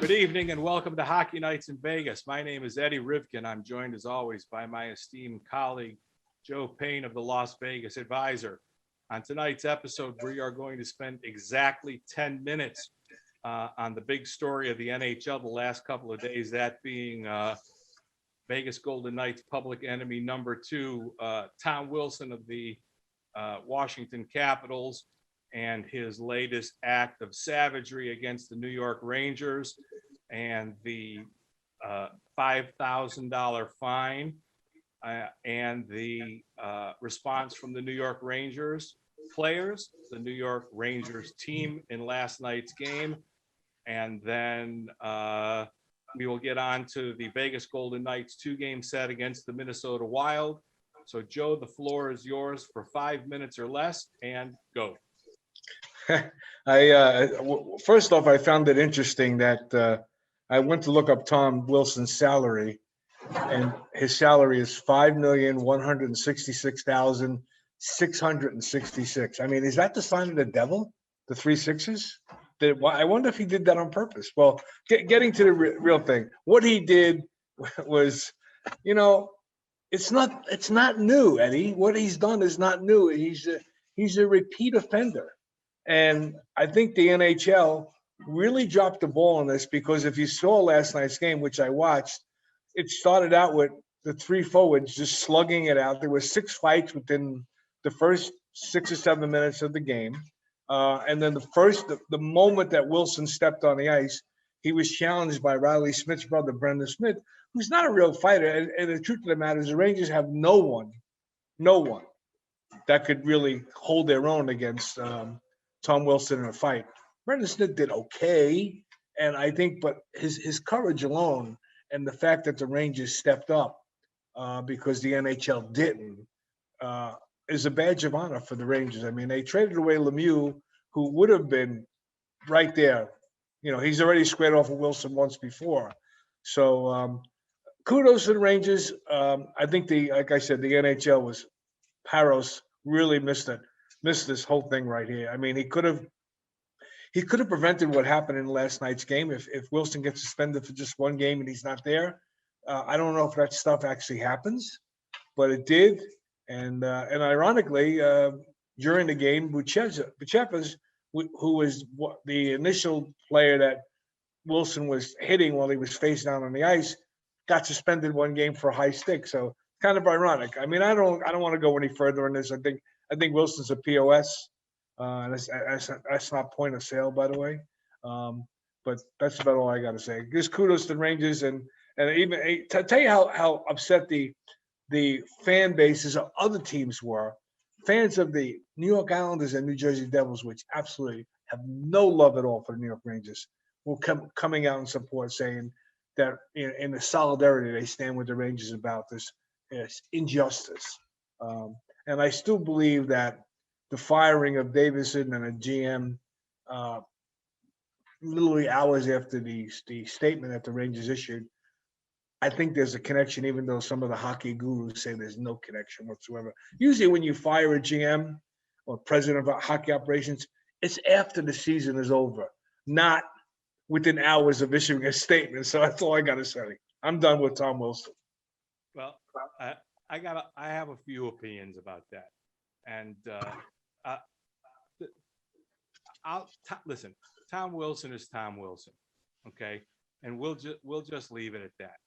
Good evening and welcome to Hockey Nights in Vegas. My name is Eddie Rivkin. I'm joined as always by my esteemed colleague, Joe Payne of the Las Vegas Advisor. On tonight's episode, we are going to spend exactly 10 minutes on the big story of the NHL the last couple of days, that being Vegas Golden Knights public enemy number 2, Tom Wilson of the Washington Capitals, and his latest act of savagery against the New York Rangers and the $5,000 fine and the response from the New York Rangers players, the New York Rangers team in last night's game. And then we will get on to the Vegas Golden Knights 2-game set against the Minnesota Wild. So Joe, the floor is yours for 5 minutes or less, and go. First off, I found it interesting that I went to look up Tom Wilson's salary, and his salary is $5,166,666. I mean, is that the sign of the devil? The 3 6s? I wonder if he did that on purpose. Well, getting to the real thing, what he did was, it's not new, Eddie. What he's done is not new. He's a repeat offender. And I think the NHL really dropped the ball on this, because if you saw last night's game, which I watched, it started out with the 3 forwards just slugging it out. There were 6 fights within the first 6 or 7 minutes of the game. And then the moment that Wilson stepped on the ice, he was challenged by Riley Smith's brother, Brendan Smith, who's not a real fighter. And the truth of the matter is the Rangers have no one that could really hold their own against Tom Wilson in a fight. Brendan Smith did okay, and I think, but his courage alone and the fact that the Rangers stepped up because the NHL didn't is a badge of honor for the Rangers. I mean, they traded away Lemieux, who would have been right there. He's already squared off with Wilson once before. So kudos to the Rangers. I think like I said, the NHL was Paros really missed this whole thing right here. I mean, he could have prevented what happened in last night's game if Wilson gets suspended for just 1 game and he's not there. I don't know if that stuff actually happens, but it did. And ironically, during the game, Buchepas, who was the initial player that Wilson was hitting while he was face down on the ice, got suspended 1 game for a high stick. So kind of ironic. I mean, I don't want to go any further on this. I think Wilson's a POS. That's not point of sale, by the way. But that's about all I got to say. Just kudos to the Rangers, and even to tell you how upset the fan bases of other teams were. Fans of the New York Islanders and New Jersey Devils, which absolutely have no love at all for the New York Rangers, were coming out in support, saying that in the solidarity they stand with the Rangers about this injustice. And I still believe that the firing of Davison and a GM literally hours after the statement that the Rangers issued, I think there's a connection, even though some of the hockey gurus say there's no connection whatsoever. Usually when you fire a GM or president of hockey operations, it's after the season is over, not within hours of issuing a statement. So that's all I got to say. I'm done with Tom Wilson. Well, I have a few opinions about that. And listen, Tom Wilson is Tom Wilson, okay? And we'll just leave it at that.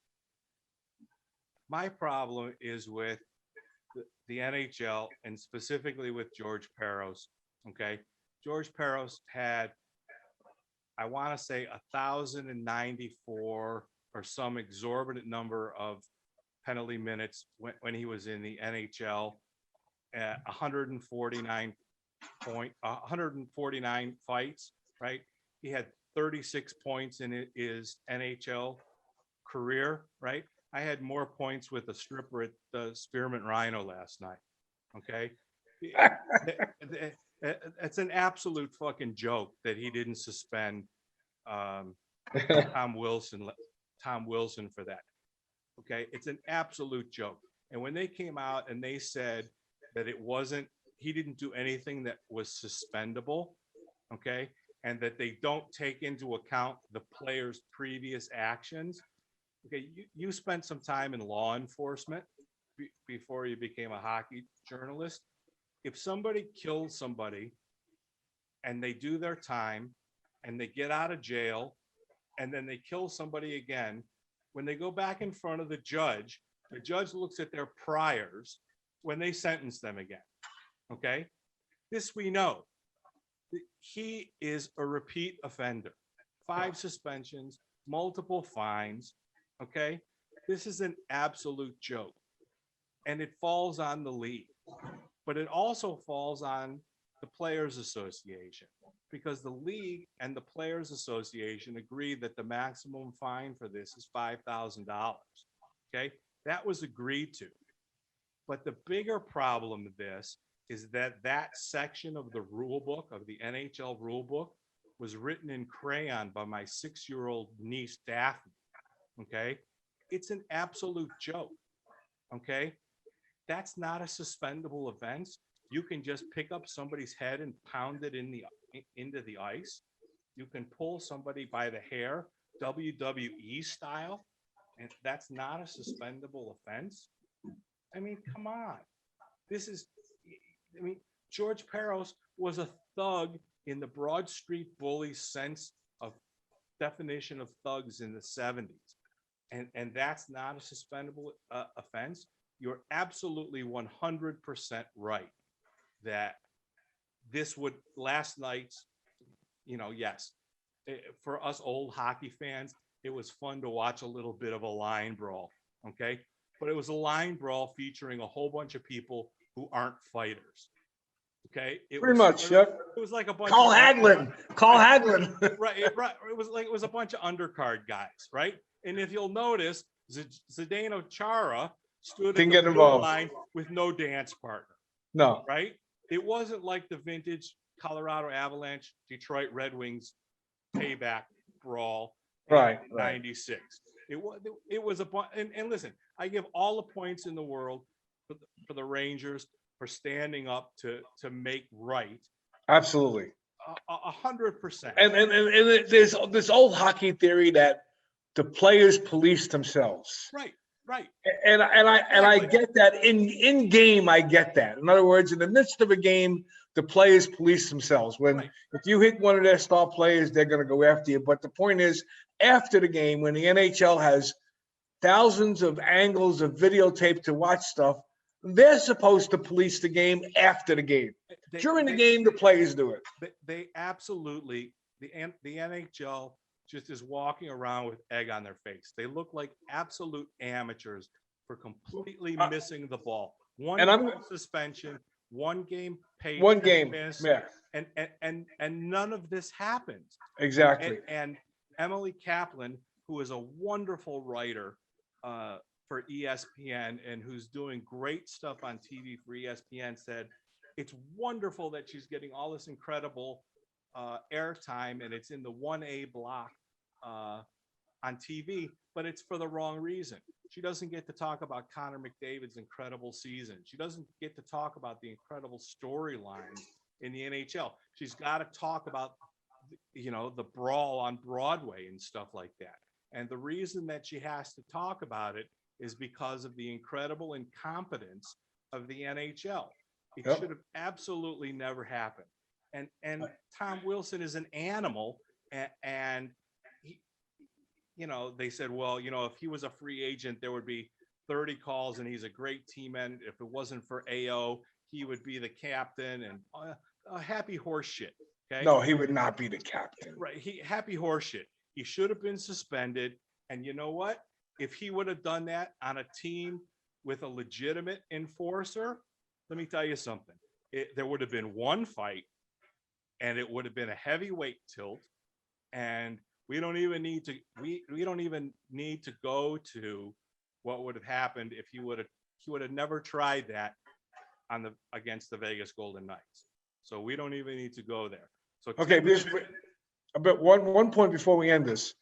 My problem is with the NHL, and specifically with George Peros, okay? George Peros had, I want to say, 1,094 or some exorbitant number of penalty minutes when he was in the NHL. 149 fights, right? He had 36 points in his NHL career, right? I had more points with a stripper at the Spearmint Rhino last night. Okay. It's an absolute fucking joke that he didn't suspend Tom Wilson for that. Okay. It's an absolute joke. And when they came out and they said that he didn't do anything that was suspendable. Okay. and that they don't take into account the player's previous actions. Okay, you spent some time in law enforcement before you became a hockey journalist. If somebody kills somebody and they do their time and they get out of jail and then they kill somebody again, when they go back in front of the judge looks at their priors when they sentence them again. Okay, this we know. He is a repeat offender, 5 suspensions, multiple fines. Okay, this is an absolute joke, and it falls on the league, but it also falls on the Players Association, because the league and the Players Association agreed that the maximum fine for this is $5,000. Okay, that was agreed to. But the bigger problem with this is that that section of the rule book, of the NHL rule book, was written in crayon by my 6-year-old niece, Daphne. Okay, it's an absolute joke. Okay, that's not a suspendable offense. You can just pick up somebody's head and pound it into the ice. You can pull somebody by the hair, WWE style, and that's not a suspendable offense. I mean, come on. George Peros was a thug in the Broad Street Bully sense of definition of thugs in the 70s. And that's not a suspendable offense. You're absolutely 100% right that this would, last night's, yes, for us old hockey fans, it was fun to watch a little bit of a line brawl, okay? But it was a line brawl featuring a whole bunch of people who aren't fighters, okay? Pretty much, yeah. It was like a bunch Call of Hagelin. right. It was a bunch of undercard guys, right? And if you'll notice, Zdeno Chara stood Didn't at get the blue involved. line with no dance partner, No. right? It wasn't like the vintage Colorado Avalanche, Detroit Red Wings payback brawl in Right. 96. It was and listen, I give all the points in the world for the Rangers for standing up to make right. Absolutely. 100%. And there's this old hockey theory that the players police themselves. Right. And I get that in game. I get that. In other words, in the midst of a game, the players police themselves. If you hit one of their star players, they're going to go after you. But the point is, after the game, when the NHL has thousands of angles of videotape to watch stuff, they're supposed to police the game after the game. During the game, the players do it. They absolutely, the NHL just is walking around with egg on their face. They look like absolute amateurs for completely missing the ball. One suspension, 1 game paid. 1 game, miss, yeah. And none of this happens. Exactly. And Emily Kaplan, who is a wonderful writer for ESPN and who's doing great stuff on TV for ESPN, said it's wonderful that she's getting all this incredible airtime and it's in the 1A block on TV, but it's for the wrong reason. She doesn't get to talk about Connor McDavid's incredible season. She doesn't get to talk about the incredible storylines in the NHL. She's got to talk about, the brawl on Broadway and stuff like that. And the reason that she has to talk about it is because of the incredible incompetence of the NHL. It should have absolutely never happened. And Tom Wilson is an animal, and he, they said, well, if he was a free agent, there would be 30 calls, and he's a great team end. If it wasn't for AO, he would be the captain, and a happy horse shit. Okay. No, he would not be the captain. Right. Happy horse shit. He should have been suspended. And you know what? If he would have done that on a team with a legitimate enforcer, let me tell you something. There would have been 1 fight, and it would have been a heavyweight tilt. And we don't even need to go to what would have happened if he would have never tried that against the Vegas Golden Knights. So we don't even need to go there. So okay, but one point before we end this,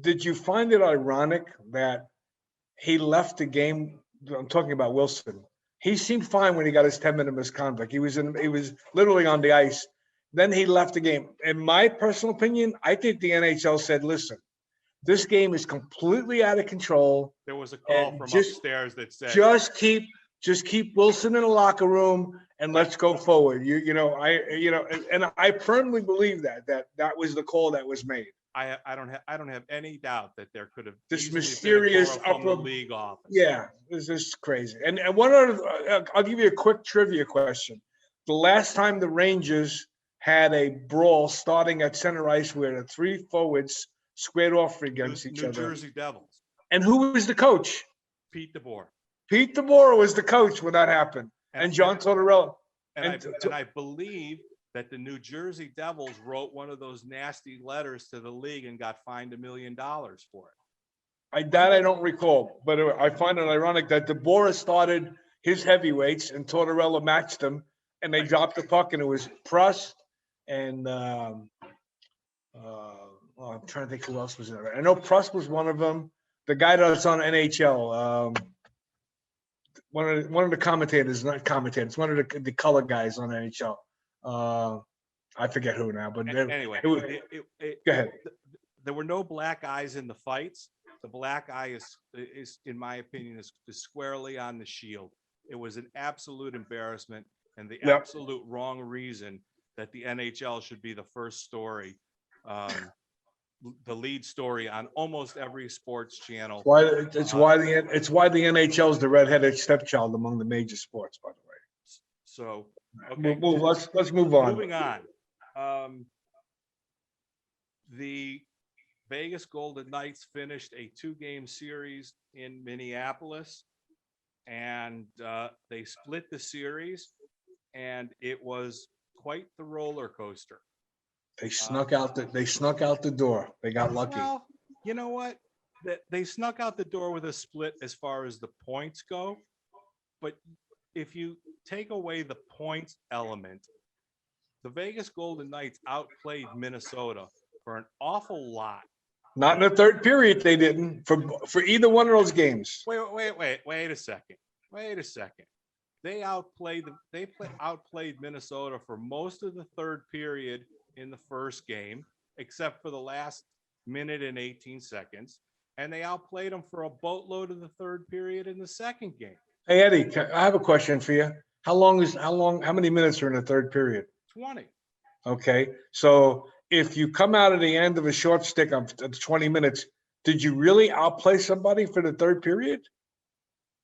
did you find it ironic that he left the game? I'm talking about Wilson. He seemed fine when he got his 10-minute misconduct. He was literally on the ice. Then he left the game. In my personal opinion, I think the NHL said, listen, this game is completely out of control. There was a call And from just- upstairs that said, Just keep Wilson in the locker room and let's go forward. And I firmly believe that was the call that was made. I don't have any doubt that there could have This easily been a mysterious call from the upper- league office. Yeah, this is crazy. And one other, I'll give you a quick trivia question. The last time the Rangers had a brawl starting at center ice where the three forwards squared off against each New other. Jersey Devils, And who was the coach? Pete DeBoer. Pete DeBoer was the coach when that happened. And John Tortorella. And I believe that the New Jersey Devils wrote one of those nasty letters to the league and got fined $1 million for it. I don't recall, but I find it ironic that DeBoer started his heavyweights and Tortorella matched them, and they dropped the puck, and it was Prust and I'm trying to think who else was in it. I know Prust was one of them. The guy that's on NHL, one of the commentators, not commentators, one of the color guys on NHL. I forget who now, but Anyway, go ahead. there were no black eyes in the fights. The black eye is in my opinion, is squarely on the Shield. It was an absolute embarrassment and the absolute wrong reason that the NHL should be the first story, the lead story on almost every sports channel. It's why the NHL is the redheaded stepchild among the major sports, by the way. So okay, let's move on. Moving on. The Vegas Golden Knights finished a 2-game series in Minneapolis, and they split the series, and it was quite the roller coaster. They snuck out the door. They got lucky. Well, you know what? They snuck out the door with a split as far as the points go, but if you take away the points element, the Vegas Golden Knights outplayed Minnesota for an awful lot. Not in the third period, they didn't for either one of those games. Wait a second. They outplayed Minnesota for most of the third period in the first game, except for the last minute and 18 seconds, and they outplayed them for a boatload of the third period in the second game. Hey Eddie, I have a question for you. How many minutes are in the third period? 20. Okay, so if you come out at the end of a short stick of 20 minutes, did you really outplay somebody for the third period?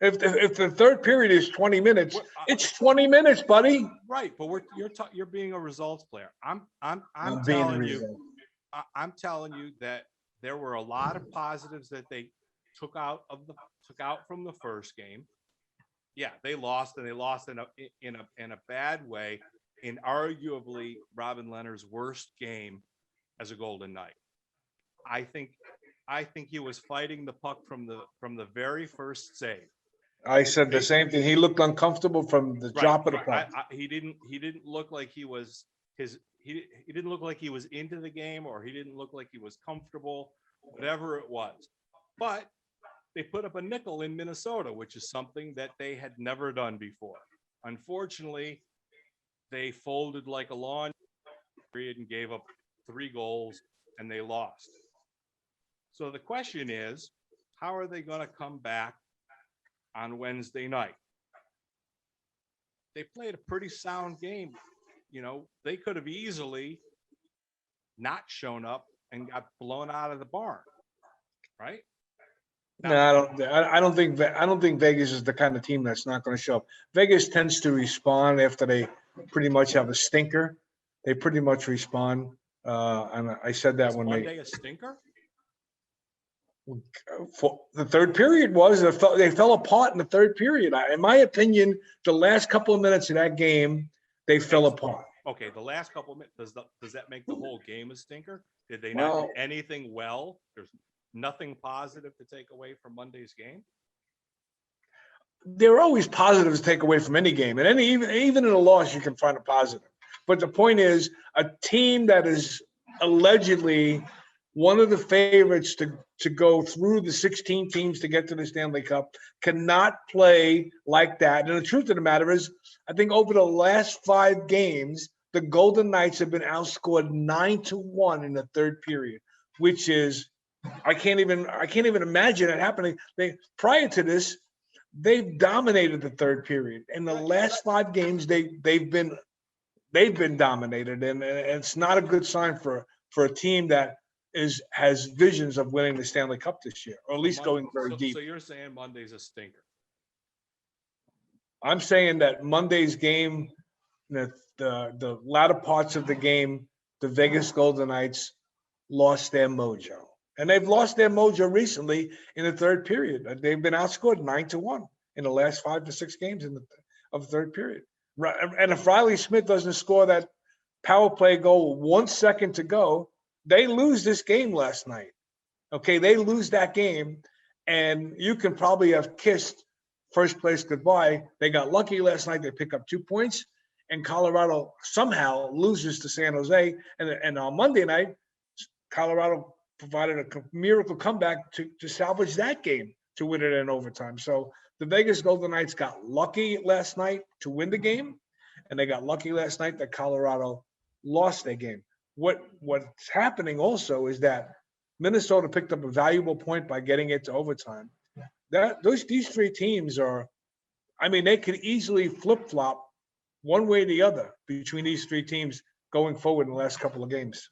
If the third period is 20 minutes, it's 20 minutes, buddy. Right, but you're being a results player. I'm telling you that there were a lot of positives that they took out from the first game. Yeah, they lost, and they lost in a bad way, in arguably Robin Leonard's worst game as a Golden Knight. I think he was fighting the puck from the very first save. I said the same thing. He looked uncomfortable from the drop of the puck. He didn't look like he was he didn't look like he was into the game, or he didn't look like he was comfortable, whatever it was. But they put up a nickel in Minnesota, which is something that they had never done before. Unfortunately, they folded like a lawn period and gave up 3 goals, and they lost. So the question is, how are they going to come back on Wednesday night? They played a pretty sound game. You know, they could have easily not shown up and got blown out of the barn, right? No, I don't think Vegas is the kind of team that's not going to show up. Vegas tends to respond after they pretty much have a stinker. They pretty much respond. And I said that when Monday a stinker. For the third period they fell apart in the third period. In my opinion, the last couple of minutes of that game, they fell apart. Okay, the last couple of minutes, does that make the whole game a stinker? Did they not do anything well? There's nothing positive to take away from Monday's game. There are always positives to take away from any game, and even in a loss, you can find a positive. But the point is, a team that is allegedly one of the favorites to go through the 16 teams to get to the Stanley Cup cannot play like that. And the truth of the matter is, I think over the last 5 games, the Golden Knights have been outscored 9-1 in the third period, which is I can't even imagine it happening. Prior to this, they've dominated the third period. In the last 5 games, they've been dominated, and it's not a good sign for a team that has visions of winning the Stanley Cup this year, or at least going very deep. So you're saying Monday's a stinker? I'm saying that Monday's game, the latter parts of the game, the Vegas Golden Knights lost their mojo. And they've lost their mojo recently in the third period. They've been outscored 9-1 in the last 5 to 6 games of the third period. And if Riley Smith doesn't score that power play goal 1 second to go, they lose this game last night. Okay, they lose that game, and you can probably have kissed first place goodbye. They got lucky last night. They pick up 2 points, and Colorado somehow loses to San Jose. And on Monday night, Colorado provided a miracle comeback to salvage that game to win it in overtime. So the Vegas Golden Knights got lucky last night to win the game, and they got lucky last night that Colorado lost their game. What's happening also is that Minnesota picked up a valuable point by getting it to overtime. These 3 teams they could easily flip-flop one way or the other between these 3 teams going forward in the last couple of games.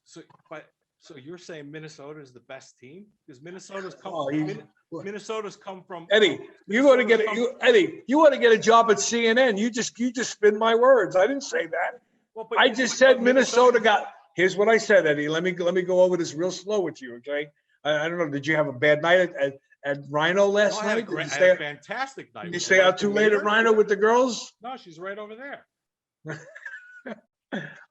So you're saying Minnesota is the best team? Because Minnesota's come from Eddie. You want to get a job at CNN. You just spin my words. I didn't say that. I just said Minnesota got. Here's what I said, Eddie. Let me go over this real slow with you, okay? I don't know. Did you have a bad night at Rhino last night? I had a fantastic night. Did you stay out too late at Rhino with the girls? No, she's right over there.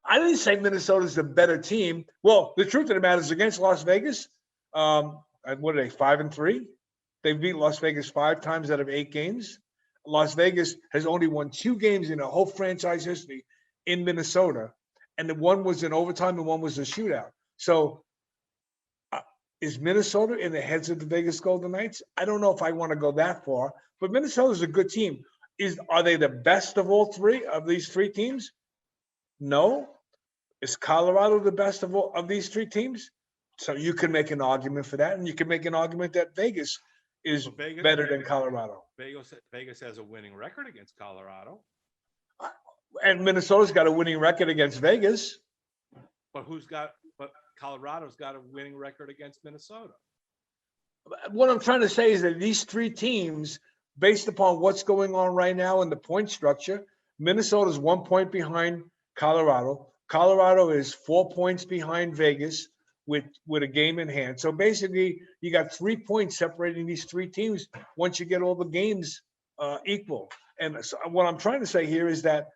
I didn't say Minnesota's the better team. Well, the truth of the matter is against Las Vegas, what are they, 5-3? They've beat Las Vegas 5 times out of 8 games. Las Vegas has only won 2 games in a whole franchise history in Minnesota, and the one was in overtime and one was a shootout. So is Minnesota in the heads of the Vegas Golden Knights? I don't know if I want to go that far, but Minnesota's a good team. Are they the best of all 3 of these 3 teams? No. Is Colorado the best of these 3 teams? So you can make an argument for that, and you can make an argument that Vegas is better than Colorado. Vegas has a winning record against Colorado. And Minnesota's got a winning record against Vegas. But Colorado's got a winning record against Minnesota. What I'm trying to say is that these 3 teams, based upon what's going on right now in the point structure, Minnesota's 1 point behind Colorado. Colorado is 4 points behind Vegas with a game in hand. So basically, you got 3 points separating these 3 teams once you get all the games equal. And so what I'm trying to say here is that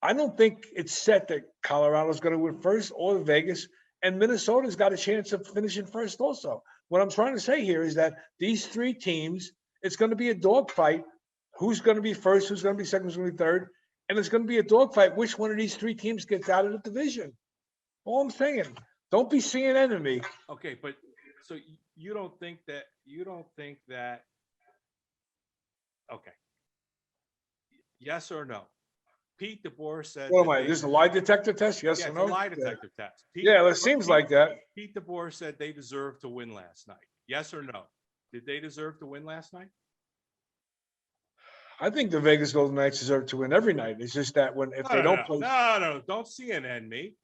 I don't think it's set that Colorado's going to win first or Vegas, and Minnesota's got a chance of finishing first also. What I'm trying to say here is that these 3 teams, it's going to be a dogfight. Who's going to be first? Who's going to be second? Who's going to be third? And it's going to be a dogfight. Which one of these 3 teams gets out of the division? All I'm saying. Don't be CNN in me. Okay, but so you don't think that. Okay. Yes or no? Pete DeBoer said. What am I? This is a lie detector test? Yes or no? It's a lie detector test. It seems like that. Pete DeBoer said they deserved to win last night. Yes or no? Did they deserve to win last night? I think the Vegas Golden Knights deserve to win every night. It's just that if they don't play. No, don't CNN me.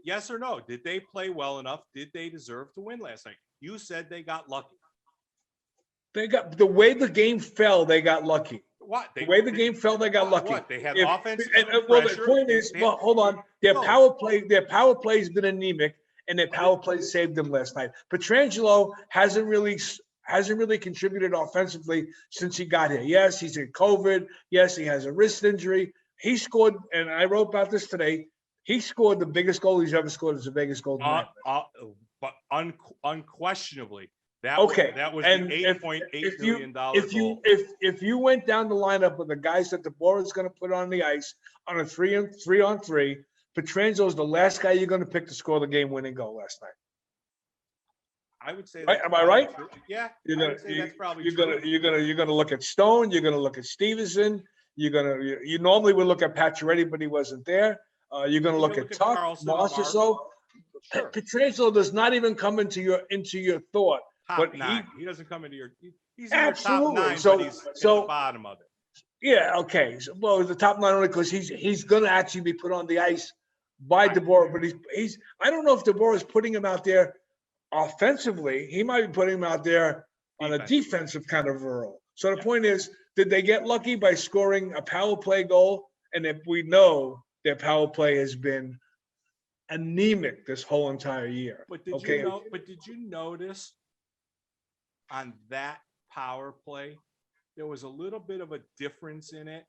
Yes or no? Did they play well enough? Did they deserve to win last night? You said they got lucky. They got the way the game fell. They got lucky. What? The way the game fell, they got lucky. What? They had offense. Well, the point is, well, hold on. Their power play has been anemic, and their power play saved them last night. Pietrangelo hasn't really contributed offensively since he got here. Yes, he's in COVID. Yes, he has a wrist injury. He scored, and I wrote about this today. He scored the biggest goal he's ever scored as a Vegas Golden Knight. But unquestionably, that was and the $8.8 million goal. If you went down the lineup with the guys that DeBoer is going to put on the ice on a 3-on-3, Pietrangelo is the last guy you're going to pick to score the game-winning goal last night. I would say. Am I right? True. Yeah. You're that's probably true. You're gonna look at Stone. You're gonna look at Stevenson. You normally would look at Pacioretty, but he wasn't there. You're gonna look at Tuck, Carlson, Marchessault. Sure. Pietrangelo does not even come into your thought. Top But nine. He doesn't come into your. He's in absolutely. your top nine, So but he's at so the bottom of it. yeah, okay. So, well, the top nine only because he's gonna actually be put on the ice by DeBoer, but he's I don't know if DeBoer is putting him out there offensively. He might be putting him out there on a defensive kind of role. So the point is, did they get lucky by scoring a power play goal? And if we know their power play has been anemic this whole entire year. But did you notice on that power play, there was a little bit of a difference in it.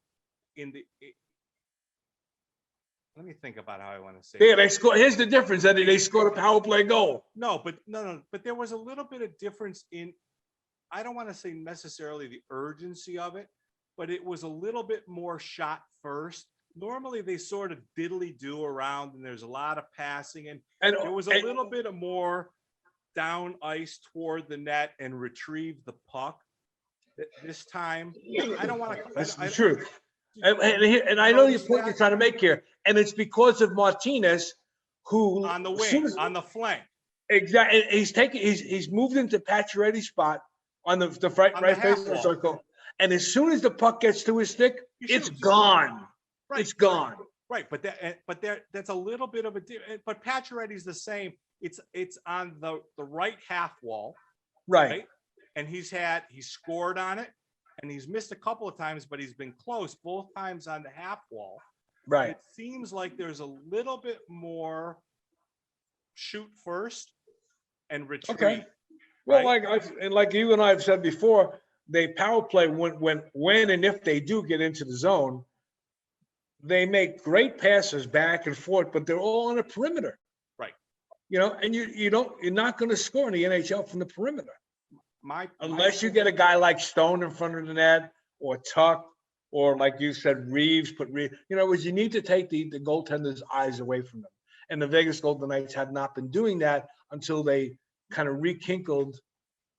Let me think about how I want to say. Yeah, they scored. Here's the difference, Eddie. They scored a power play goal. No, but there was a little bit of difference in. I don't want to say necessarily the urgency of it, but it was a little bit more shot first. Normally they sort of diddly do around, and there's a lot of passing, and there was a little bit of more down ice toward the net and retrieve the puck. This time, I don't want to. That's the truth. And I know your point you're trying to make here, and it's because of Martinez, who on the wing, on the flank. Exactly, he's moved into Pacioretty's spot on the right face of the circle, and as soon as the puck gets to his stick, it's gone. Right. It's gone. Right, but that's a little bit of a. But Pacioretty's the same. It's on the right half wall. Right. And he's scored on it, and he's missed a couple of times, but he's been close both times on the half wall. Right. It seems like there's a little bit more shoot first and retreat. Okay. Well, right? like you and I have said before, they power play when and if they do get into the zone, they make great passes back and forth, but they're all on the perimeter. Right. And you're not going to score in the NHL from the perimeter. Unless you get a guy like Stone in front of the net, or Tuck, or like you said, Reeves. You need to take the goaltender's eyes away from them. And the Vegas Golden Knights have not been doing that until they kind of rekinkled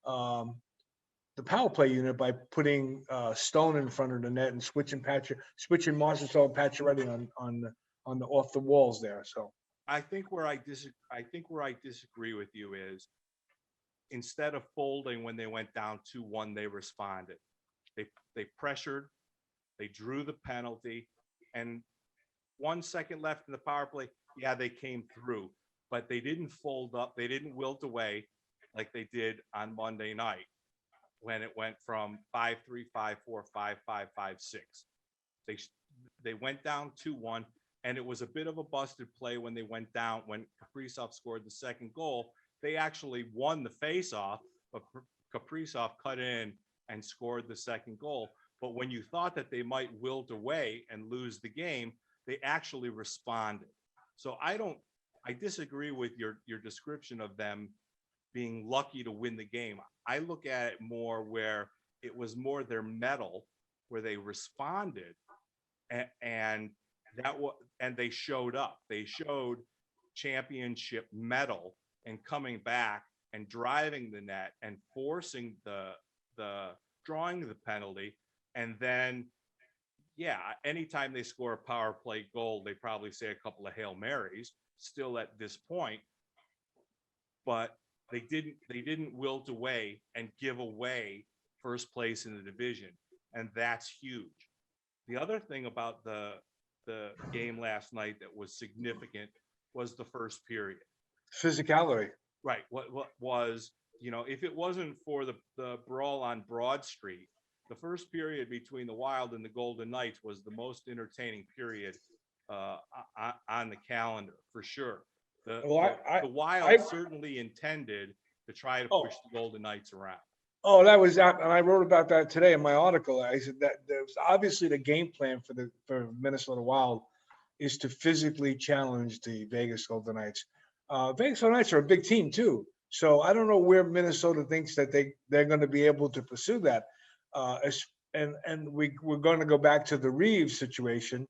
the power play unit by putting Stone in front of the net and switching Marchessault and Pacioretty on the off the walls there. So I think where I disagree with you is, instead of folding when they went down 2-1, they responded. They pressured, they drew the penalty, and 1 second left in the power play. Yeah, they came through, but they didn't fold up. They didn't wilt away like they did on Monday night when it went from 5-3, 5-4, 5-5, 5-6. They went down 2-1, and it was a bit of a busted play when they went down, when Kaprizov scored the second goal. They actually won the face-off, but Kaprizov cut in and scored the second goal. But when you thought that they might wilt away and lose the game, they actually responded. So I disagree with your description of them being lucky to win the game. I look at it more where it was more their mettle, where they responded, and they showed up. They showed championship mettle and coming back and driving the net and forcing the drawing the penalty. And then, anytime they score a power play goal, they probably say a couple of Hail Marys still at this point, but they didn't wilt away and give away first place in the division. And that's huge. The other thing about the game last night that was significant was the first period. Physicality. Right. What was, if it wasn't for the brawl on Broad Street, the first period between the Wild and the Golden Knights was the most entertaining period on the calendar, for sure. The Wild certainly intended to try to push the Golden Knights around. Oh, that was that, and I wrote about that today in my article. I said that there was obviously the game plan for Minnesota Wild is to physically challenge the Vegas Golden Knights. Vegas Golden Knights are a big team too, so I don't know where Minnesota thinks that they're going to be able to pursue that. And we're going to go back to the Reeves situation.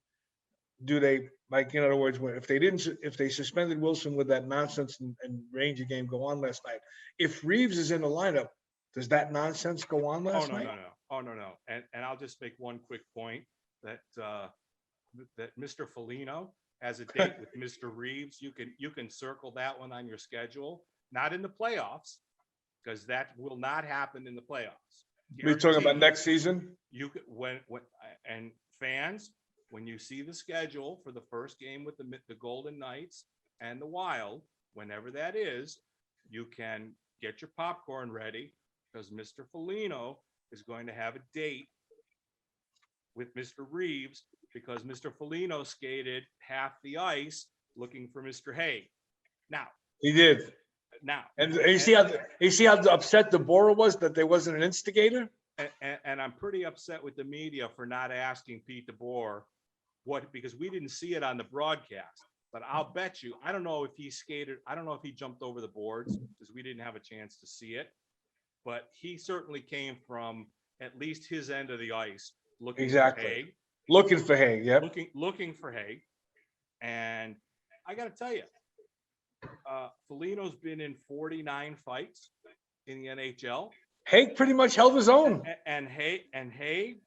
Do they, in other words, if they suspended Wilson with that nonsense and Ranger game go on last night, if Reeves is in the lineup, does that nonsense go on last night? No. And I'll just make one quick point. that that Mr. Foligno has a date with Mr. Reeves. You can circle that one on your schedule. Not in the playoffs, because that will not happen in the playoffs. We're talking about Guaranteed. next season. You could when and fans, when you see the schedule for the first game with the Golden Knights and the Wild, whenever that is, you can get your popcorn ready, because Mr. Foligno is going to have a date with Mr. Reeves, because Mr. Foligno skated half the ice looking for Mr. Haig. Now, He did. now, And you see how upset DeBoer was that there wasn't an instigator? and I'm pretty upset with the media for not asking Pete DeBoer because we didn't see it on the broadcast. But I'll bet you, I don't know if he skated, I don't know if he jumped over the boards, because we didn't have a chance to see it. But he certainly came from at least his end of the ice looking for Haig. Looking for Haig, yep. Looking for Haig. And I got to tell you, Foligno's been in 49 fights in the NHL. Haig pretty much held his own. And Haig,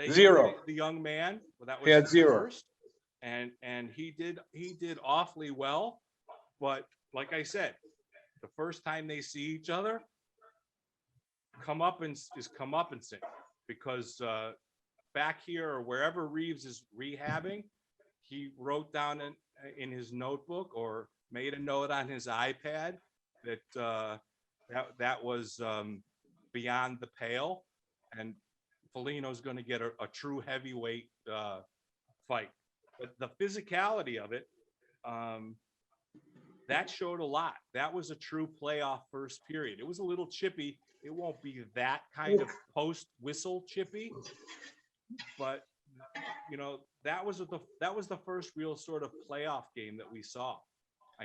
Zero. The young man, well, that was He had zero. first, and he did awfully well. But like I said, the first time they see each other, comeuppance, because back here or wherever Reeves is rehabbing, he wrote down in his notebook or made a note on his iPad that that was beyond the pale, and Foligno's going to get a true heavyweight fight. But the physicality of it, that showed a lot. That was a true playoff first period. It was a little chippy. It won't be that kind of post whistle chippy, but that was the first real sort of playoff game that we saw.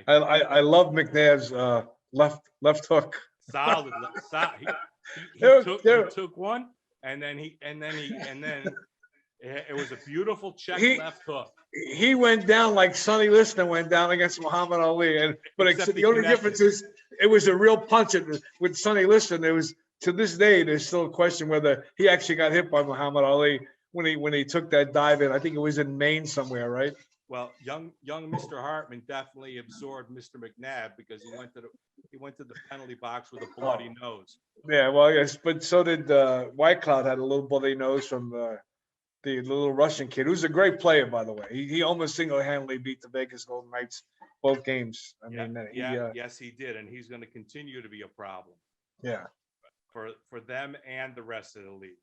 I love McNabb's left hook. Solid. He took one, and then it was a beautiful check left hook. He went down like Sonny Liston went down against Muhammad Ali, but the only difference is it was a real punch. With Sonny Liston, it was, to this day, there's still a question whether he actually got hit by Muhammad Ali when he took that dive in. I think it was in Maine somewhere, right? Well, young Mr. Hartman definitely absorbed Mr. McNabb, because he went to the penalty box with a bloody nose. Yeah, well, yes, but so did White Cloud, had a little bloody nose from the little Russian kid, who's a great player, by the way. He almost single-handedly beat the Vegas Golden Knights both games. I mean, yes, he did, and he's going to continue to be a problem. Yeah, for them and the rest of the league.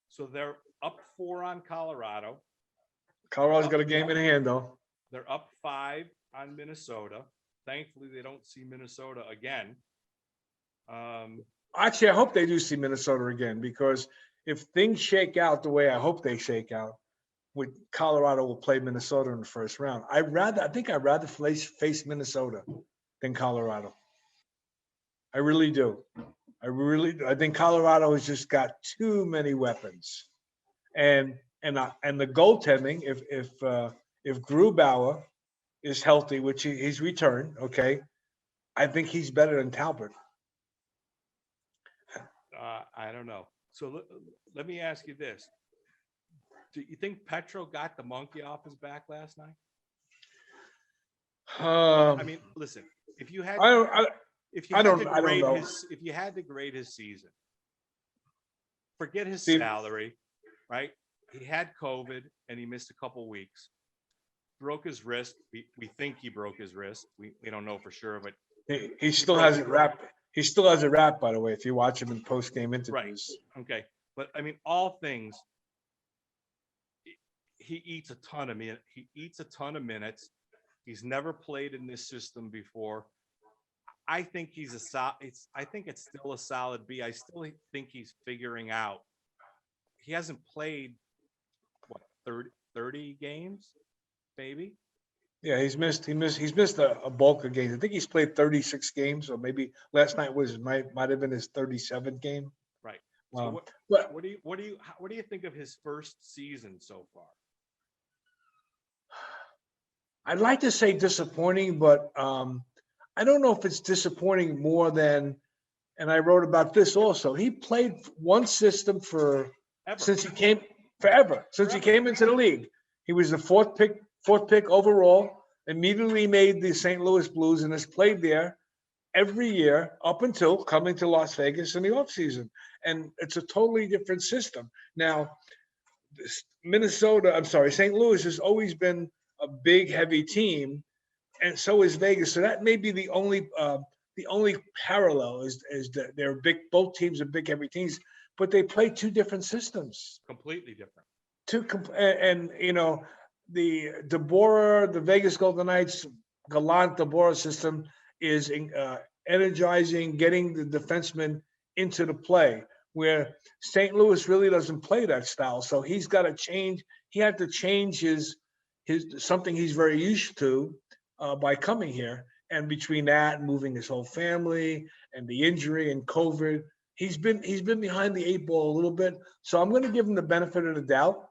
So they're up 4 on Colorado. Colorado's got a game in hand, though. They're up 5 on Minnesota. Thankfully, they don't see Minnesota again. Actually, I hope they do see Minnesota again, because if things shake out the way I hope they shake out, with Colorado will play Minnesota in the first round. I think I'd rather face Minnesota than Colorado. I really do. I think Colorado has just got too many weapons, and the goaltending. If Grubauer is healthy, which he's returned, okay, I think he's better than Talbot. I don't know. So let me ask you this: do you think Petro got the monkey off his back last night? I mean, listen. If you had to grade his season, forget his salary, right? He had COVID and he missed a couple weeks. Broke his wrist. We think he broke his wrist. We don't know for sure, but he still has it wrapped. He still has it wrapped, by the way, if you watch him in post-game interviews. Right. Okay. But I mean, all things, he eats a ton of minutes. He eats a ton of minutes. He's never played in this system before. I think I think it's still a solid B. I still think he's figuring out. He hasn't played 30 games, maybe. Yeah, he's missed a bulk of games. I think he's played 36 games, or maybe last night might have been his 37th game. Right. So what do you think of his first season so far? I'd like to say disappointing, but I don't know if it's disappointing more than, and I wrote about this also. He played one system for ever. since he came forever. Since he came into the league, he was the fourth pick overall. Immediately made the St. Louis Blues and has played there every year up until coming to Las Vegas in the offseason. And it's a totally different system. Now, St. Louis has always been a big, heavy team, and so is Vegas. So that may be the only parallel is that they're big. Both teams are big, heavy teams, but they play two different systems. Completely different. And the the Vegas Golden Knights Gallant Deborah system is energizing, getting the defenseman into the play. Where St. Louis really doesn't play that style, so he's got to change. He had to change his something he's very used to by coming here. And between that, and moving his whole family, and the injury and COVID, he's been behind the eight ball a little bit. So I'm going to give him the benefit of the doubt.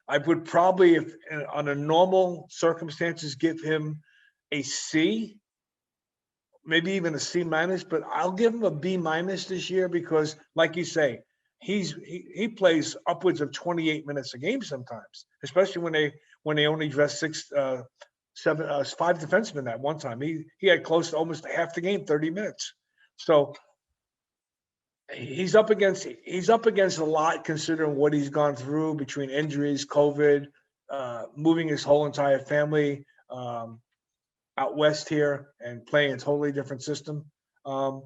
I would probably, if on a normal circumstances, give him a C, maybe even a C minus, but I'll give him a B minus this year because, like you say, he plays upwards of 28 minutes a game sometimes, especially when they only dress five defensemen at one time. He had close to almost half the game, 30 minutes. So he's up against a lot considering what he's gone through between injuries, COVID, moving his whole entire family out west here and playing a totally different system. I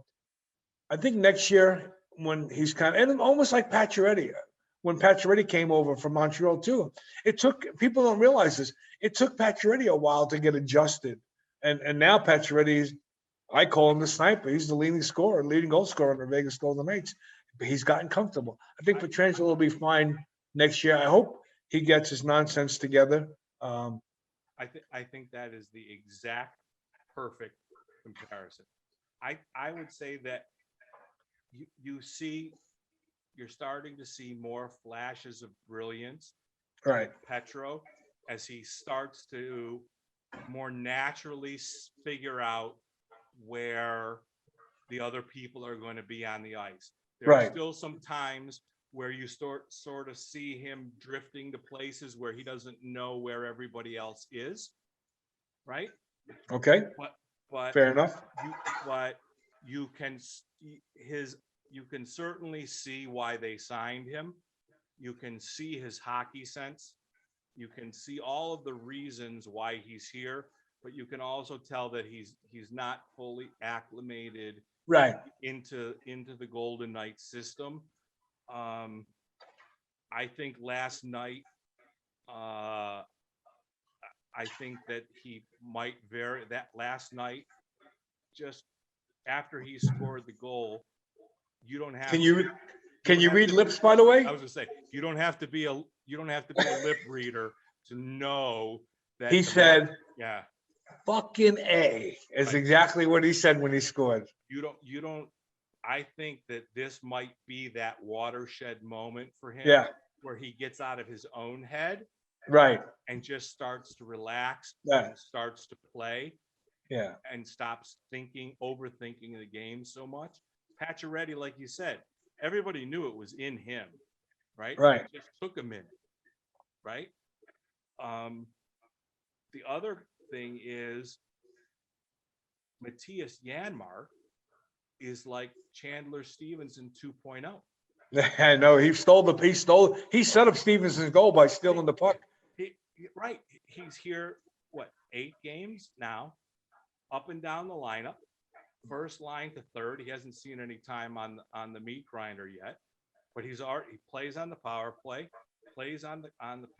think next year when he's and almost like Pacioretty, when Pacioretty came over from Montreal too, people don't realize this. It took Pacioretty a while to get adjusted, and now Pacioretty's, I call him the sniper. He's the leading goal scorer on the Vegas Golden Knights. He's gotten comfortable. I think Pietrangelo will be fine next year. I hope he gets his nonsense together. I think that is the exact perfect comparison. I would say that you're starting to see more flashes of brilliance, Right. Petro, as he starts to more naturally figure out where the other people are going to be on the ice. There are still some times where you sort of see him drifting to places where he doesn't know where everybody else is, right? Okay. But Fair enough. You can certainly see why they signed him. You can see his hockey sense. You can see all of the reasons why he's here, but you can also tell that he's not fully acclimated into the Golden Knights system. I think last night, I think that he might last night, just after he scored the goal, you don't have. Can you read lips? By the way, I was gonna say you don't have to be a lip reader to know that he said, "Yeah, fucking A," is exactly what he said when he scored. You don't. I think that this might be that watershed moment for him, where he gets out of his own head, and just starts to relax, and starts to play, and stops overthinking the game so much. Pacioretty, like you said, everybody knew it was in him, right? It just took a minute, right? The other thing is Matthias Janmark is like Chandler Stevenson 2.0. I know he set up Stevenson's goal by stealing the puck. He's here, 8 games now, up and down the lineup, first line to third. He hasn't seen any time on the meat grinder yet, but he plays on the power play, plays on the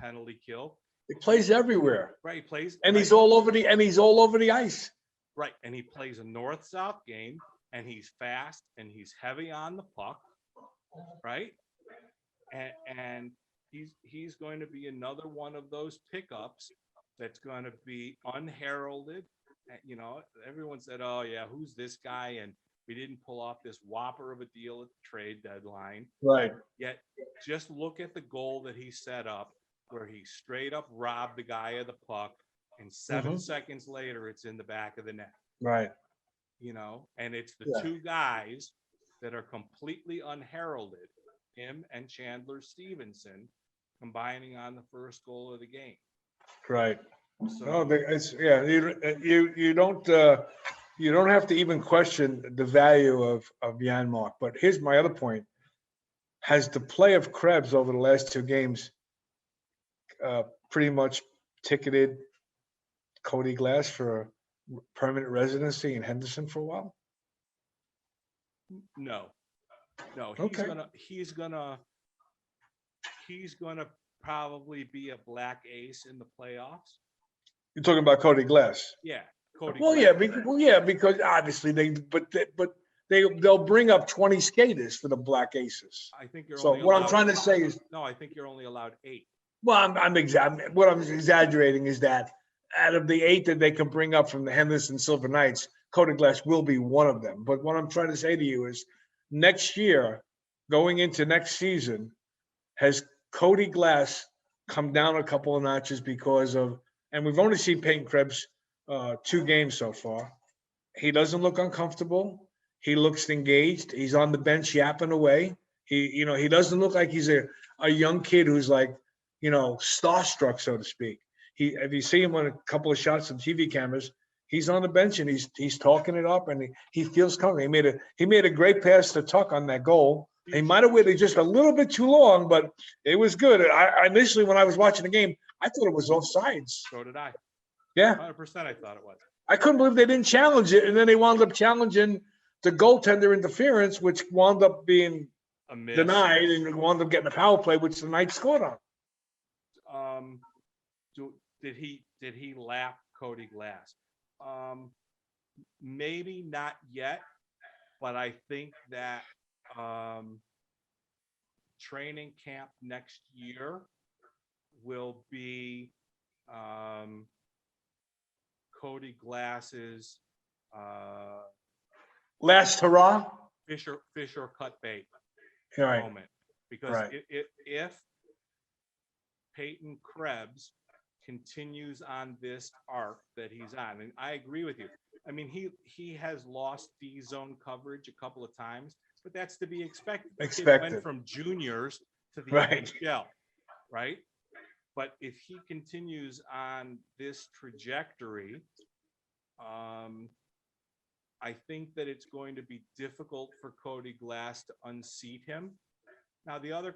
penalty kill. He plays everywhere. Right, he plays, and he's all over the ice. Right, and he plays a north-south game, and he's fast, and he's heavy on the puck, right? And he's going to be another one of those pickups that's going to be unheralded. Everyone said, "Oh yeah, who's this guy?" And we didn't pull off this whopper of a deal at the trade deadline. Right. Yet, just look at the goal that he set up, where he straight up robbed the guy of the puck, and 7 seconds later, it's in the back of the net. Right. And it's the two guys that are completely unheralded him and Chandler Stevenson combining on the first goal of the game. Right. No, So it's, yeah, you don't have to even question the value of Janmark. But here's my other point. Has the play of Krebs over the last two games pretty much ticketed Cody Glass for a permanent residency in Henderson for a while? no, Okay. he's gonna probably be a black ace in the playoffs. You're talking about Cody Glass. Yeah, Cody. Well, Glass. yeah, because obviously they'll bring up 20 skaters for the Black Aces. I think you're So only what I'm allowed, trying to say is, no, I think you're only allowed 8. well, what I'm exaggerating is that out of the 8 that they can bring up from the Henderson Silver Knights, Cody Glass will be one of them. But what I'm trying to say to you is, next year, going into next season, has Cody Glass come down a couple of notches because of, and we've only seen Peyton Krebs 2 games so far. He doesn't look uncomfortable. He looks engaged. He's on the bench yapping away. He doesn't look like he's a young kid who's like, starstruck, so to speak. If you see him on a couple of shots on TV cameras, he's on the bench and he's talking it up and he feels comfortable. He made a great pass to Tuck on that goal. He might have waited just a little bit too long, but it was good. I initially, when I was watching the game, I thought it was offsides. So did I. Yeah, 100%. I thought it was. I couldn't believe they didn't challenge it, and then they wound up challenging the goaltender interference, which wound up being A miss. denied, and wound up getting a power play, which the Knights scored on. Did he lap Cody Glass? Maybe not yet, but I think that training camp next year will be Cody Glass's Last hurrah. Fisher cut bait Right. moment, because Right. if Peyton Krebs continues on this arc that he's on, and I agree with you. I mean, he has lost D zone coverage a couple of times, but that's to be expected. The kid went from juniors to the Right. NHL, right? But if he continues on this trajectory, I think that it's going to be difficult for Cody Glass to unseat him. Now, the other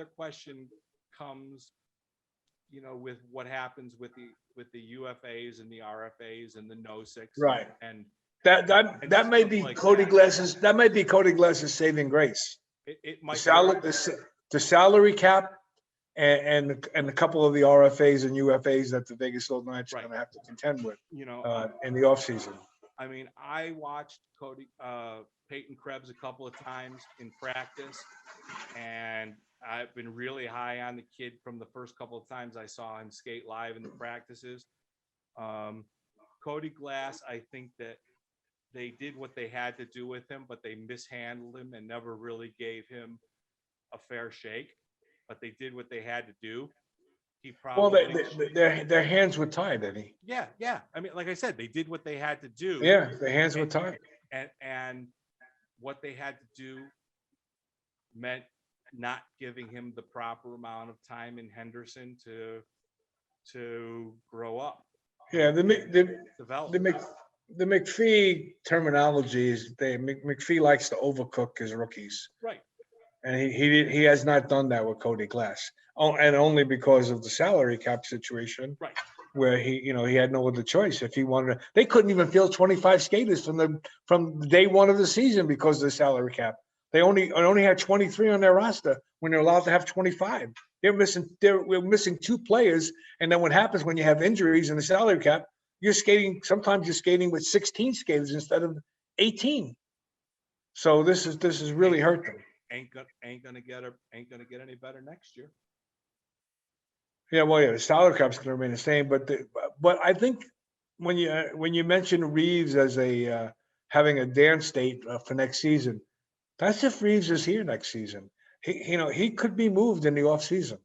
question comes, with what happens with the UFAs and the RFAs and the NO6. Right. And that may be like Cody that. Glass's. That might be Cody Glass's saving grace. It might The salary cap and a couple of the RFAs and UFAs that the Vegas Golden Knights are going to have to contend with, in the offseason. I mean, I watched Peyton Krebs a couple of times in practice, and I've been really high on the kid from the first couple of times I saw him skate live in the practices. Cody Glass, I think that they did what they had to do with him, but they mishandled him and never really gave him a fair shake. But they did what they had to do. He probably their hands were tied, Eddie. Yeah. I mean, like I said, they did what they had to do. Yeah, their hands were tied. And what they had to do meant not giving him the proper amount of time in Henderson to grow up. Yeah, develop. The McPhee terminology is McPhee likes to overcook his rookies. Right. And he has not done that with Cody Glass. Oh, and only because of the salary cap situation. Right. Where he had no other choice. If he wanted to, they couldn't even field 25 skaters from day one of the season because of the salary cap. They only had 23 on their roster when they're allowed to have 25. We're missing 2 players. And then what happens when you have injuries in the salary cap, sometimes you're skating with 16 skaters instead of 18. So this is really hurt them. Ain't gonna get any better next year. Yeah, well, the salary cap's going to remain the same, but I think when you mention Reeves as having a dance date for next season, that's if Reeves is here next season. He could be moved in the off season.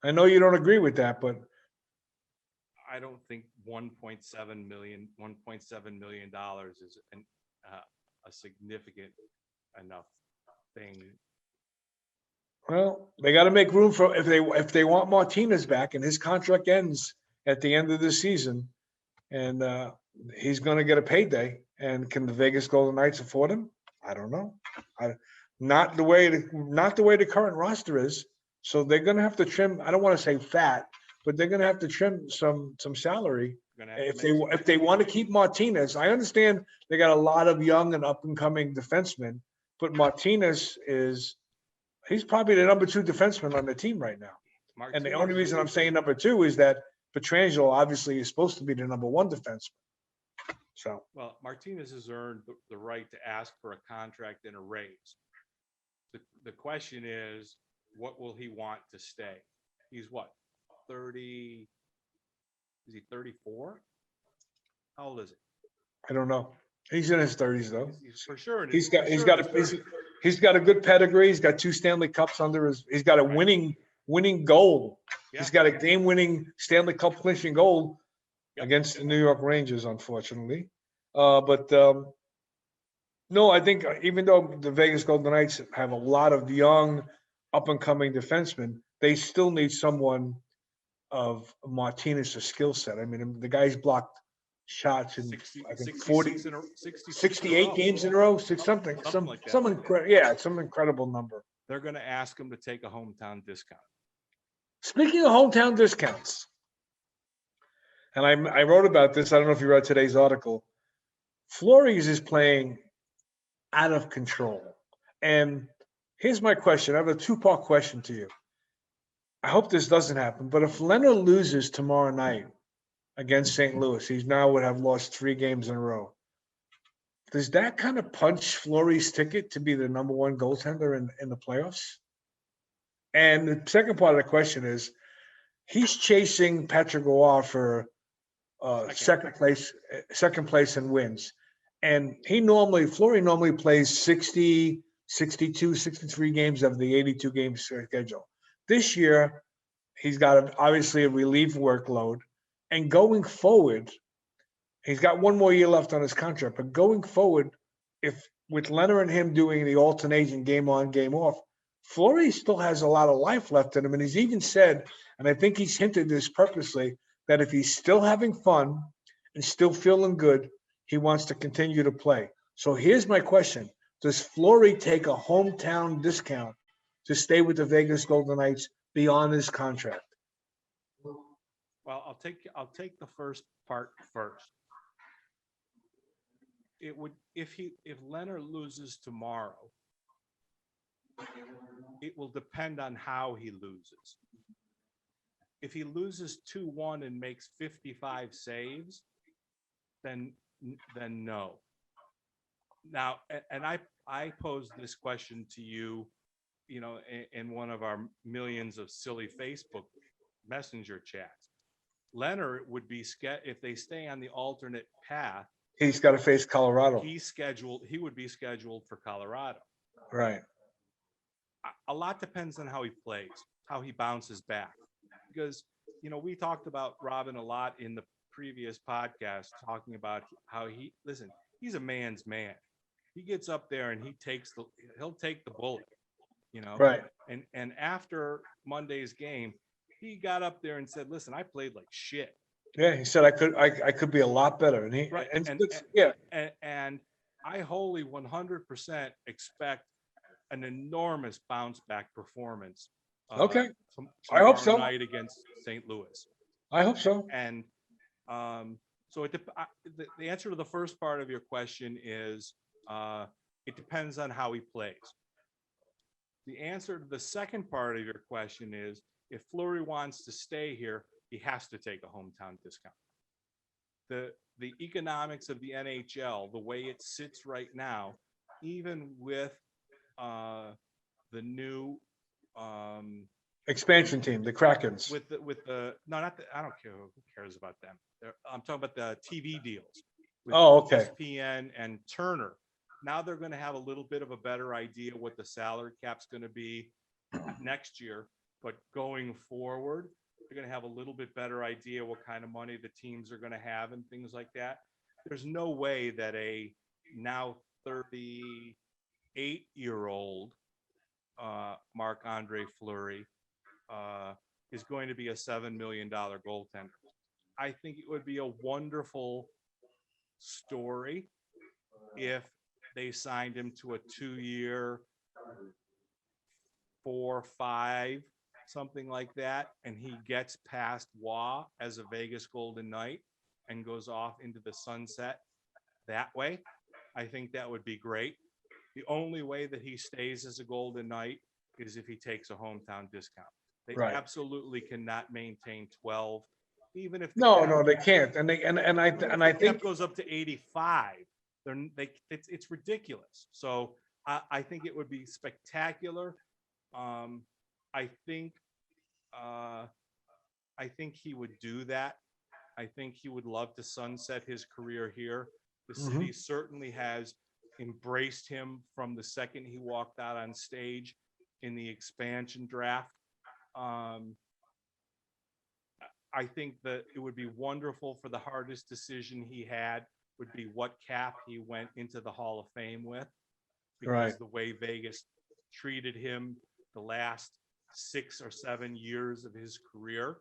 I know you don't agree with that, but I don't think $1.7 million is a significant enough thing. Well, they got to make room for if they want Martinez back, and his contract ends at the end of the season, and he's going to get a payday. And can the Vegas Golden Knights afford him? I don't know. Not the way the current roster is. So they're going to have to trim. I don't want to say fat, but they're going to have to trim some salary if they want to keep Martinez. I understand they got a lot of young and up and coming defensemen, but Martinez he's probably the number 2 defenseman on the team right now. And the only reason I'm saying number 2 is that Pietrangelo obviously is supposed to be the number 1 defenseman. So, well, Martinez has earned the right to ask for a contract and a raise. The question is, what will he want to stay? He's what, 30? Is he 34? How old is he? I don't know. He's in his 30s though. He's for sure. He's got a good pedigree. He's got 2 Stanley Cups under his. He's got a winning goal. Yeah. He's got a game-winning Stanley Cup clinching goal against the New York Rangers, unfortunately. But no, I think even though the Vegas Golden Knights have a lot of young, up-and-coming defensemen, they still need someone of Martinez's skill set. I mean, the guy's blocked shots in 68 games in a row, some incredible number. They're going to ask him to take a hometown discount. Speaking of hometown discounts, and I wrote about this. I don't know if you read today's article. Flores is playing out of control. And here's my question. I have a 2-part question to you. I hope this doesn't happen, but if Leonard loses tomorrow night against St. Louis, he now would have lost 3 games in a row. Does that kind of punch Fleury's ticket to be the number 1 goaltender in the playoffs? And the second part of the question is, he's chasing Patrick Roy for second place in wins. And Fleury normally plays 60, 62, 63 games of the 82 game schedule. This year, he's got obviously a relief workload. And going forward, he's got 1 more year left on his contract. But going forward, if with Leonard and him doing the alternation game on, game off, Fleury still has a lot of life left in him. And he's even said, and I think he's hinted this purposely, that if he's still having fun and still feeling good, he wants to continue to play. So here's my question. Does Fleury take a hometown discount to stay with the Vegas Golden Knights beyond his contract? Well, I'll take the first part first. It would if Leonard loses tomorrow, it will depend on how he loses. If he loses 2-1 and makes 55 saves, then no. Now, and I posed this question to you, in one of our millions of silly Facebook Messenger chats. Leonard would be if they stay on the alternate path. He's got to face Colorado. He would be scheduled for Colorado. Right. A lot depends on how he plays, how he bounces back. Because, we talked about Robin a lot in the previous podcast, talking about how he's a man's man. He gets up there and he'll take the bullet, Right. And after Monday's game, he got up there and said, listen, I played like shit. Yeah, he said I could be a lot better. And right. And I wholly 100% expect an enormous bounce back performance. Okay. I hope so. Night against St. Louis. I hope so. And so the answer to the first part of your question is it depends on how he plays. The answer to the second part of your question is if Fleury wants to stay here, he has to take a hometown discount. The economics of the NHL, the way it sits right now, even with the new expansion team, the Krakens. I don't care who cares about them. I'm talking about the TV deals with okay. ESPN and Turner. Now they're going to have a little bit of a better idea what the salary cap's going to be next year, but going forward, they're going to have a little bit better idea what kind of money the teams are going to have and things like that. There's no way that a now 38-year-old Marc-Andre Fleury is going to be a $7 million goaltender. I think it would be a wonderful story if they signed him to a 2-year, 4, 5, something like that, and he gets past Waugh as a Vegas Golden Knight and goes off into the sunset that way. I think that would be great. The only way that he stays as a Golden Knight is if he takes a hometown discount. They Right. absolutely cannot maintain 12, even if No, they can't. And I the cap think goes up to 85. It's ridiculous. So I think it would be spectacular. I think he would do that. I think he would love to sunset his career here. The city certainly has embraced him from the second he walked out on stage in the expansion draft. I think that it would be wonderful. For the hardest decision he had would be what cap he went into the Hall of Fame with, because Right. the way Vegas treated him the last 6 or 7 years of his career.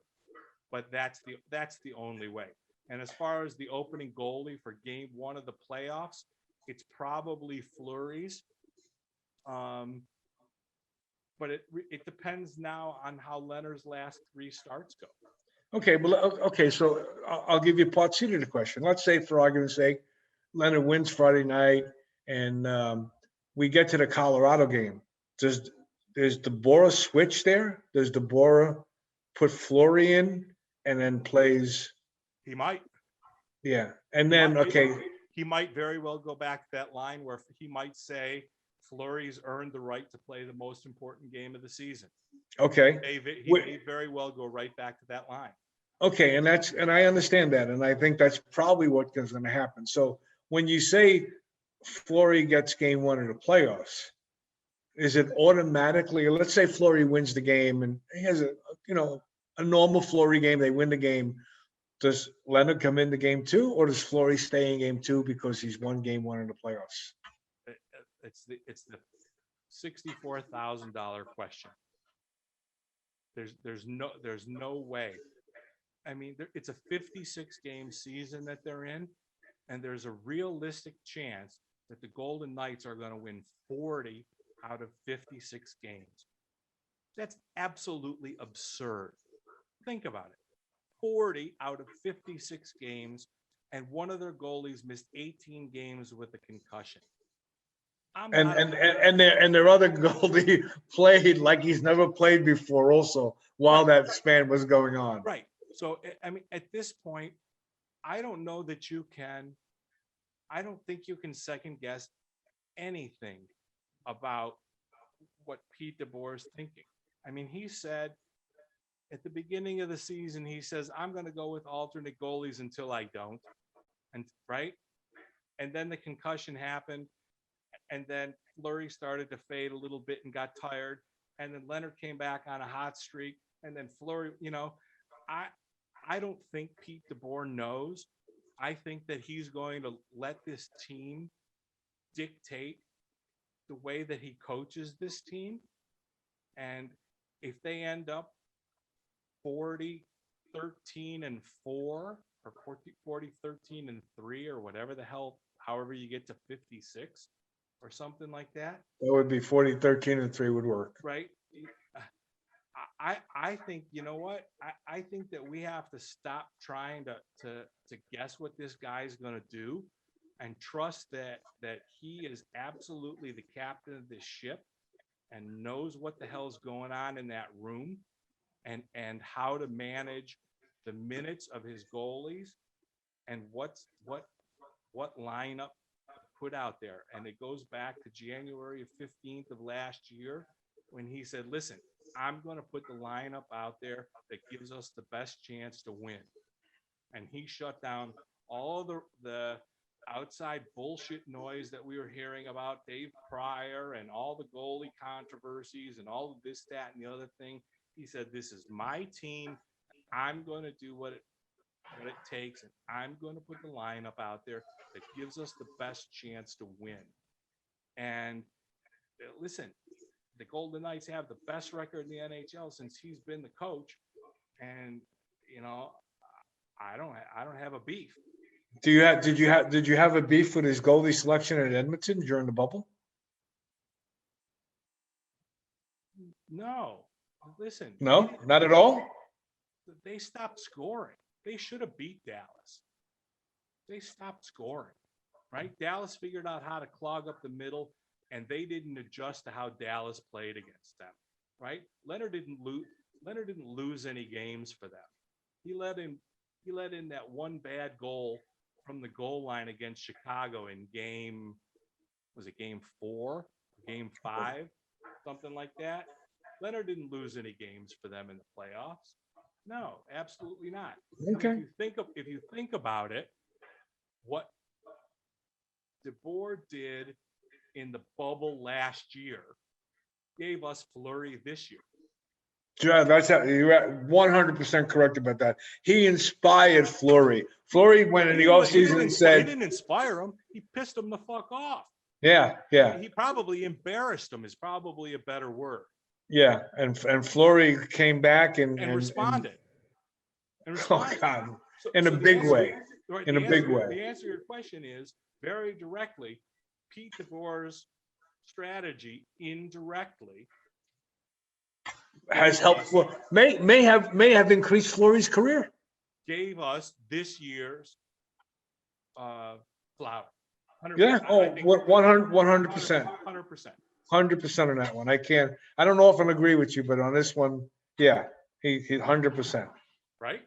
But that's the only way. And as far as the opening goalie for game 1 of the playoffs, it's probably Fleury's. But it depends now on how Leonard's last 3 starts go. Okay, so I'll give you part C to the question. Let's say, for argument's sake, Leonard wins Friday night, and we get to the Colorado game. Does DeBoer switch there? Does DeBoer put Fleury in and then plays? He might. Yeah, and then okay. He might very well go back to that line where he might say Fleury's earned the right to play the most important game of the season. Okay. He may very well go right back to that line. Okay, and I understand that, and I think that's probably what is going to happen. So when you say Fleury gets game 1 of the playoffs, is it automatically? Let's say Fleury wins the game, and he has a normal Fleury game. They win the game. Does Leonard come into game 2, or does Fleury stay in game 2 because he's won game 1 in the playoffs? It's the $64,000 question. There's no way. I mean, it's a 56 game season that they're in, and there's a realistic chance that the Golden Knights are going to win 40 out of 56 games. That's absolutely absurd. Think about it. 40 out of 56 games, and one of their goalies missed 18 games with a concussion. And their other goalie played like he's never played before also while that span was going on. Right. So, I mean, at this point, I don't think you can second guess anything about what Pete DeBoer is thinking. I mean, he said at the beginning of the season, he says, I'm going to go with alternate goalies until I don't. And right. And then the concussion happened. And then Fleury started to fade a little bit and got tired. And then Leonard came back on a hot streak. And then Fleury, I don't think Pete DeBoer knows. I think that he's going to let this team dictate the way that he coaches this team. And if they end up 40, 13 and 4 or 40, 13 and 3 or whatever the hell, however you get to 56 or something like that. That would be 40, 13 and 3 would work. Right. I think, you know what? I think that we have to stop trying to guess what this guy's going to do and trust that he is absolutely the captain of this ship and knows what the hell's going on in that room and how to manage the minutes of his goalies and what lineup put out there. And it goes back to January 15th of last year when he said, listen, I'm going to put the lineup out there that gives us the best chance to win. And he shut down all the outside bullshit noise that we were hearing about Dave Pryor and all the goalie controversies and all of this, that, and the other thing. He said, this is my team. I'm going to do what it takes, and I'm going to put the lineup out there that gives us the best chance to win. And listen, the Golden Knights have the best record in the NHL since he's been the coach, and you know, I don't have a beef. Did you have a beef with his goalie selection at Edmonton during the bubble? No, listen. No, not at all. They stopped scoring. They should have beat Dallas. They stopped scoring, right? Dallas figured out how to clog up the middle, and they didn't adjust to how Dallas played against them, right? Leonard didn't lose any games for them. He let in that one bad goal from the goal line against Chicago in game 4, game 5, something like that. Leonard didn't lose any games for them in the playoffs. No, absolutely not. Okay. If you think about it, what DeBoer did in the bubble last year gave us Fleury this year. Yeah, you're 100% correct about that. He inspired Fleury. Fleury went in the offseason and said, he didn't inspire him. He pissed him the fuck off. Yeah. He probably embarrassed him is probably a better word. Yeah, and Fleury came back and responded. Oh God, in a big way. In a big way. The answer to your question is very directly. Pete DeBoer's strategy indirectly has helped. Well, may have increased Fleury's career. Gave us this year's flower. Yeah. Oh, 100%. 100%. 100% on that one. I don't know if I agree with you, but on this one, yeah, he 100%. Right?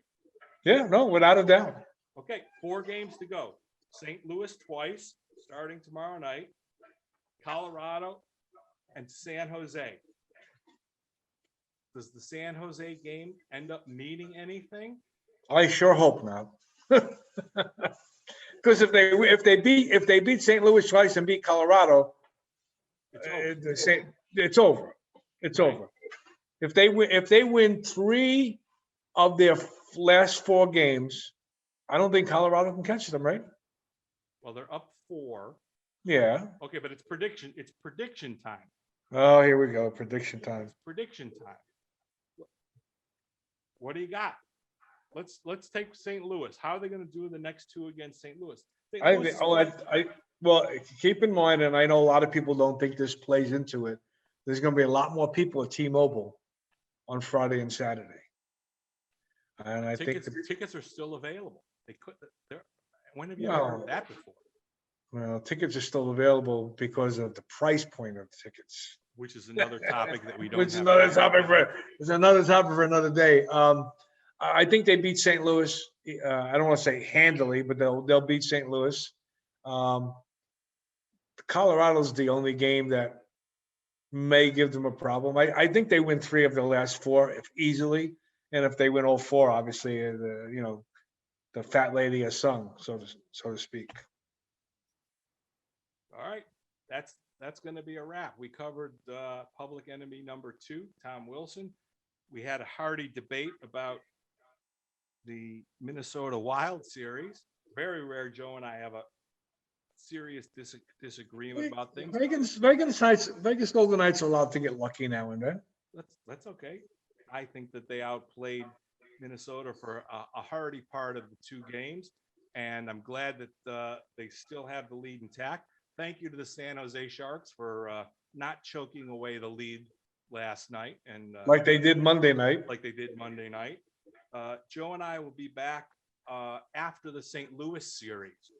Yeah, no, without a doubt. Okay, 4 games to go. St. Louis twice, starting tomorrow night. Colorado and San Jose. Does the San Jose game end up meaning anything? I sure hope not. Because if they beat St. Louis twice and beat Colorado, it's over. It's over. If they win 3 of their last 4 games, I don't think Colorado can catch them, right? Well, they're up 4. Yeah. Okay, but it's prediction time. Oh, here we go. Prediction time. It's prediction time. What do you got? Let's take St. Louis. How are they going to do the next 2 against St. Louis? Well, keep in mind, and I know a lot of people don't think this plays into it. There's going to be a lot more people at T-Mobile on Friday and Saturday, and I think tickets are still available. They could. When have you heard that before? Well, tickets are still available because of the price point of tickets, which is another topic that we don't. Which is another topic for another day. I think they beat St. Louis. I don't want to say handily, but they'll beat St. Louis. Colorado's the only game that may give them a problem. I think they win 3 of their last 4 easily, and if they win all 4, obviously, the fat lady has sung, so to speak. All right, that's going to be a wrap. We covered public enemy number 2, Tom Wilson. We had a hearty debate about the Minnesota Wild series. Very rare Joe and I have a serious disagreement about things. Vegas Golden Knights are allowed to get lucky now and then. That's okay. I think that they outplayed Minnesota for a hearty part of the 2 games, and I'm glad that they still have the lead intact. Thank you to the San Jose Sharks for not choking away the lead last night, and like they did Monday night. Joe and I will be back after the St. Louis series.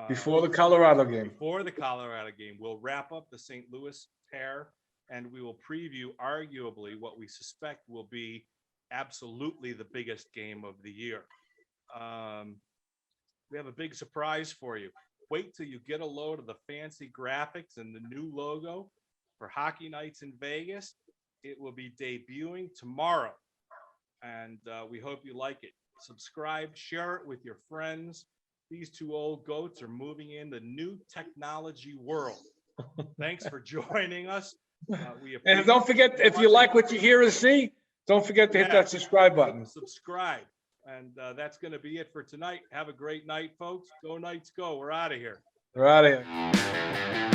Before the Colorado game. We'll wrap up the St. Louis pair, and we will preview arguably what we suspect will be absolutely the biggest game of the year. We have a big surprise for you. Wait till you get a load of the fancy graphics and the new logo for Hockey Nights in Vegas. It will be debuting tomorrow, and we hope you like it. Subscribe, share it with your friends. These 2 old goats are moving in the new technology world. Thanks for joining us. And don't forget, if you like what you hear or see, don't forget to hit that subscribe button. Subscribe. And that's going to be it for tonight. Have a great night, folks. Go Knights, go. We're out of here. We're out of here.